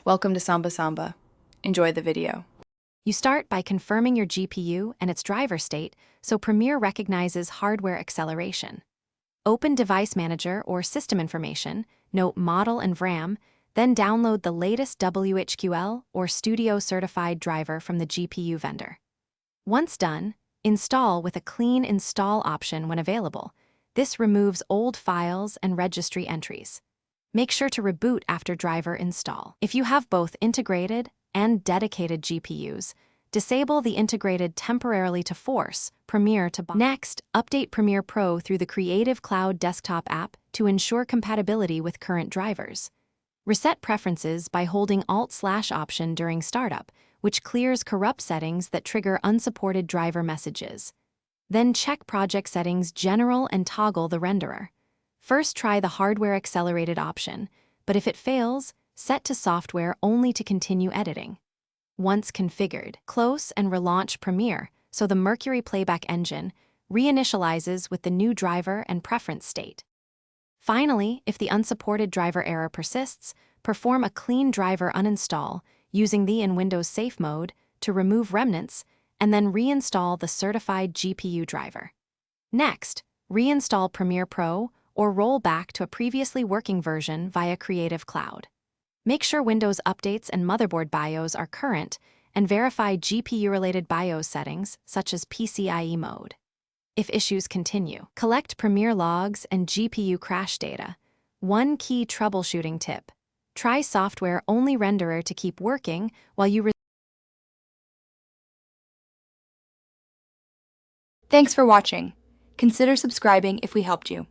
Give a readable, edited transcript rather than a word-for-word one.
Welcome to Samba Samba. Enjoy the video. You start by confirming your GPU and its driver state so Premiere recognizes hardware acceleration. Open Device Manager or System Information, note Model and VRAM, then download the latest WHQL or Studio certified driver from the GPU vendor. Once done, install with a clean install option when available. This removes old files and registry entries. Make sure to reboot after driver install. If you have both integrated and dedicated GPUs, disable the integrated temporarily to force Premiere to buy. Next, update Premiere Pro through the Creative Cloud desktop app to ensure compatibility with current drivers. Reset preferences by holding Alt/Option during startup, which clears corrupt settings that trigger unsupported driver messages. Then check Project Settings General and toggle the renderer. First try the hardware accelerated option, but if it fails, set to software only to continue editing. Once configured, close and relaunch Premiere so the Mercury playback engine reinitializes with the new driver and preference state. Finally, if the unsupported driver error persists, perform a clean driver uninstall using the in Windows Safe mode to remove remnants and then reinstall the certified GPU driver. Next, reinstall Premiere Pro or roll back to a previously working version via Creative Cloud. Make sure Windows updates and motherboard BIOS are current and verify GPU-related BIOS settings such as PCIe mode. If issues continue, collect Premiere logs and GPU crash data. One key troubleshooting tip: try software-only renderer to keep working while you Thanks for watching. Consider subscribing if we helped you.